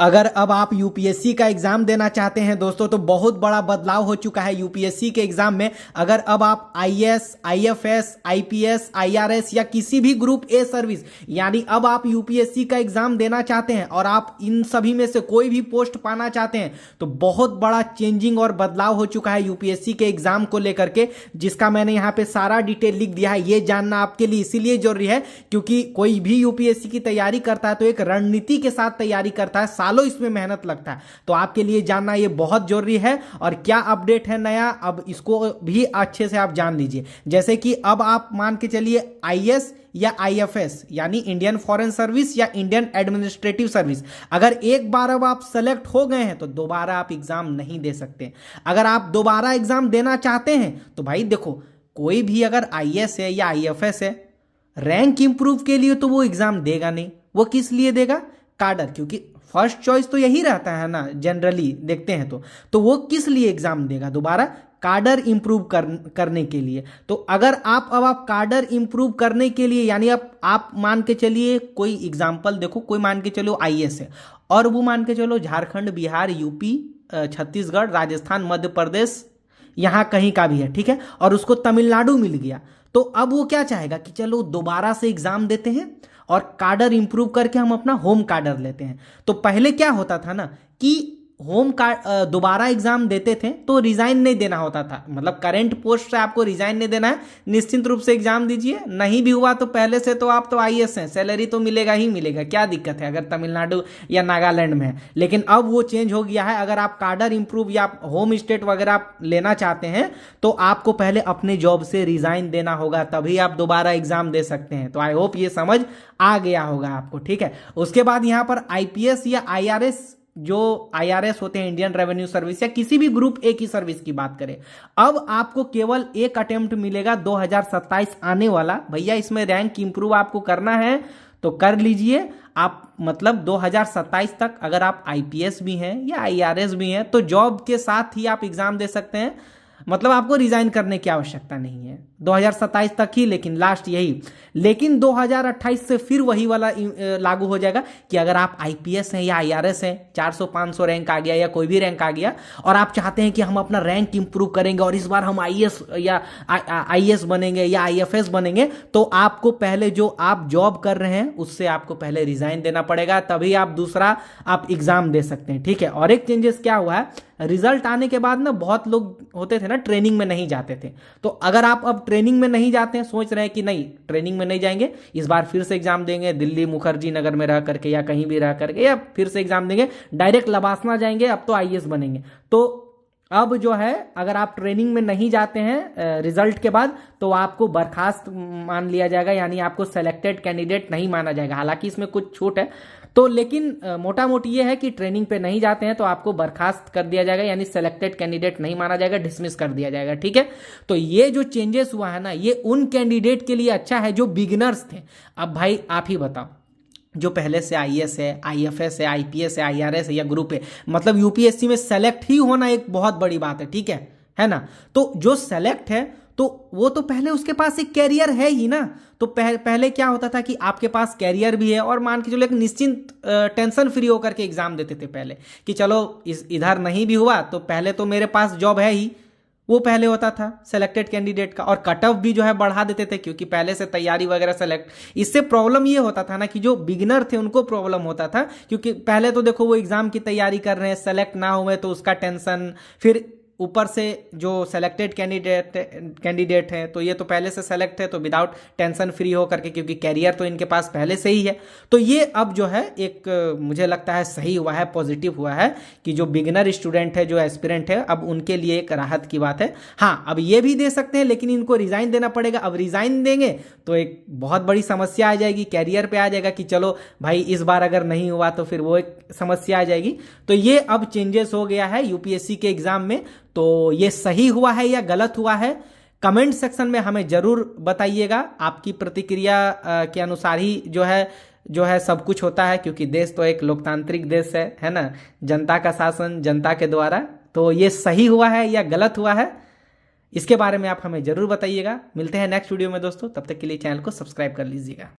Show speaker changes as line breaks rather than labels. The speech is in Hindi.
अगर अब आप यूपीएससी का एग्जाम देना चाहते हैं दोस्तों तो बहुत बड़ा बदलाव हो चुका है यूपीएससी के एग्जाम में। अगर अब आप आईएएस, आईएफएस, आईपीएस, आईआरएस या किसी भी ग्रुप ए सर्विस यानी अब आप यूपीएससी का एग्जाम देना चाहते हैं और आप इन सभी में से कोई भी पोस्ट पाना चाहते हैं तो बहुत बड़ा चेंजिंग और बदलाव हो चुका है यूपीएससी के एग्जाम को लेकर के, जिसका मैंने यहाँ पे सारा डिटेल लिख दिया है। ये जानना आपके लिए इसीलिए जरूरी है क्योंकि कोई भी यूपीएससी की तैयारी करता है तो एक रणनीति के साथ तैयारी करता है, सालों इसमें मेहनत लगता है। तो आपके लिए जानना ये बहुत जरूरी है। और क्या अपडेट है नया, अब इसको भी अच्छे से आप जान लीजिए। जैसे कि अब आप मान के चलिए आईएएस या आईएफएस यानी इंडियन फॉरेन सर्विस या इंडियन एडमिनिस्ट्रेटिव सर्विस, अगर एक बार अब आप सेलेक्ट हो गए हैं तो दोबारा आप एग्जाम नहीं दे सकते। अगर आप दोबारा एग्जाम देना चाहते हैं तो भाई देखो, कोई भी अगर आईएएस है या आईएफएस है, रैंक इंप्रूव के लिए तो वो एग्जाम देगा नहीं। वो किस लिए देगा? काडर, क्योंकि फर्स्ट चॉइस तो यही रहता है ना, जनरली देखते हैं तो वो किस लिए एग्जाम देगा दोबारा? काडर इंप्रूव करने के लिए। तो अगर आप काडर इंप्रूव करने के लिए यानी आप मान के चलिए, कोई एग्जांपल देखो, कोई मान के चलो आईएएस है और वो मान के चलो झारखंड, बिहार, यूपी, छत्तीसगढ़, राजस्थान, मध्य प्रदेश, यहां कहीं का भी है, ठीक है, और उसको तमिलनाडु मिल गया। तो अब वो क्या चाहेगा कि चलो दोबारा से एग्जाम देते हैं और काडर इंप्रूव करके हम अपना होम काडर लेते हैं। तो पहले क्या होता था ना कि होम का दोबारा एग्जाम देते थे तो रिजाइन नहीं देना होता था, मतलब करंट पोस्ट से आपको रिजाइन नहीं देना है, निश्चिंत रूप से एग्जाम दीजिए। नहीं भी हुआ तो पहले से तो आप तो आईएएस हैं, सैलरी तो मिलेगा ही मिलेगा, क्या दिक्कत है अगर तमिलनाडु या नागालैंड में है। लेकिन अब वो चेंज हो गया है। अगर आप काडर इंप्रूव या होम स्टेट वगैरह आप लेना चाहते हैं तो आपको पहले अपने जॉब से रिजाइन देना होगा, तभी आप दोबारा एग्जाम दे सकते हैं। तो आई होप ये समझ आ गया होगा आपको, ठीक है। उसके बाद यहाँ पर आईपीएस या आईआरएस, जो आईआरएस होते हैं इंडियन रेवेन्यू सर्विस, या किसी भी ग्रुप ए की सर्विस की बात करें, अब आपको केवल एक अटेम्प्ट मिलेगा 2027 आने वाला। भैया इसमें रैंक इंप्रूव आपको करना है तो कर लीजिए आप, मतलब 2027 तक अगर आप आईपीएस भी हैं या आईआरएस भी हैं तो जॉब के साथ ही आप एग्जाम दे सकते हैं, मतलब आपको रिजाइन करने की आवश्यकता नहीं है 2027 तक ही, लेकिन लास्ट यही। लेकिन 2028 से फिर वही वाला लागू हो जाएगा कि अगर आप आईपीएस हैं या आईआरएस हैं, 400-500 रैंक आ गया या कोई भी रैंक आ गया और आप चाहते हैं कि हम अपना रैंक इंप्रूव करेंगे और इस बार हम आईएएस या आईएएस बनेंगे या आईएफएस बनेंगे, तो आपको पहले जो आप जॉब कर रहे हैं उससे आपको पहले रिजाइन देना पड़ेगा, तभी आप दूसरा आप एग्जाम दे सकते हैं, ठीक है। और एक चेंजेस क्या हुआ है, रिजल्ट आने के बाद ना बहुत लोग होते थे ना ट्रेनिंग में नहीं जाते थे, तो अगर आप अब ट्रेनिंग में नहीं जाते हैं, सोच रहे हैं कि नहीं ट्रेनिंग में नहीं जाएंगे, इस बार फिर से एग्जाम देंगे दिल्ली मुखर्जी नगर में रह करके या कहीं भी रह करके, या फिर से एग्जाम देंगे, डायरेक्ट लबासना जाएंगे, अब तो आईएएस बनेंगे। तो अब जो है अगर आप ट्रेनिंग में नहीं जाते हैं रिजल्ट के बाद तो आपको बर्खास्त मान लिया जाएगा, यानी आपको सेलेक्टेड कैंडिडेट नहीं माना जाएगा। हालांकि इसमें कुछ छूट है तो, लेकिन मोटा मोटी ये है कि ट्रेनिंग पे नहीं जाते हैं तो आपको बर्खास्त कर दिया जाएगा, यानी सेलेक्टेड कैंडिडेट नहीं माना जाएगा, डिसमिस कर दिया जाएगा, ठीक है। तो ये जो चेंजेस हुआ है ना, ये उन कैंडिडेट के लिए अच्छा है जो बिगिनर्स थे। अब भाई आप ही बताओ, जो पहले से आईएएस है, आईएफएस है, आईपीएस है, आईआरएस है या ग्रुप है, मतलब यूपीएससी में सेलेक्ट ही होना एक बहुत बड़ी बात है, ठीक है ना। तो जो सेलेक्ट है तो वो तो पहले उसके पास एक कैरियर है ही ना। तो पहले क्या होता था कि आपके पास कैरियर भी है और मान के चलो एक निश्चिंत टेंशन फ्री होकर के एग्जाम देते थे पहले, कि चलो इधर नहीं भी हुआ तो पहले तो मेरे पास जॉब है ही, वो पहले होता था सेलेक्टेड कैंडिडेट का। और कट ऑफ भी जो है बढ़ा देते थे क्योंकि पहले से तैयारी वगैरह सेलेक्ट। इससे प्रॉब्लम ये होता था ना कि जो बिगिनर थे उनको प्रॉब्लम होता था, क्योंकि पहले तो देखो वो एग्जाम की तैयारी कर रहे हैं, सेलेक्ट ना हुए तो उसका टेंशन, फिर ऊपर से जो सेलेक्टेड कैंडिडेट है तो ये तो पहले से सेलेक्ट है तो विदाउट टेंशन फ्री हो करके, क्योंकि कैरियर तो इनके पास पहले से ही है। तो ये अब जो है एक मुझे लगता है सही हुआ है, पॉजिटिव हुआ है कि जो बिगिनर स्टूडेंट है, जो एस्पिरेंट है, अब उनके लिए एक राहत की बात है। हाँ, अब ये भी दे सकते हैं लेकिन इनको रिजाइन देना पड़ेगा। अब रिजाइन देंगे तो एक बहुत बड़ी समस्या आ जाएगी, कैरियर पे आ जाएगा कि चलो भाई इस बार अगर नहीं हुआ तो फिर वो एक समस्या आ जाएगी। तो ये अब चेंजेस हो गया है यूपीएससी के एग्जाम में। तो ये सही हुआ है या गलत हुआ है, कमेंट सेक्शन में हमें जरूर बताइएगा। आपकी प्रतिक्रिया के अनुसार ही जो है सब कुछ होता है, क्योंकि देश तो एक लोकतांत्रिक देश है ना, जनता का शासन जनता के द्वारा। तो ये सही हुआ है या गलत हुआ है, इसके बारे में आप हमें जरूर बताइएगा। मिलते हैं नेक्स्ट वीडियो में दोस्तों, तब तक के लिए चैनल को सब्सक्राइब कर लीजिएगा।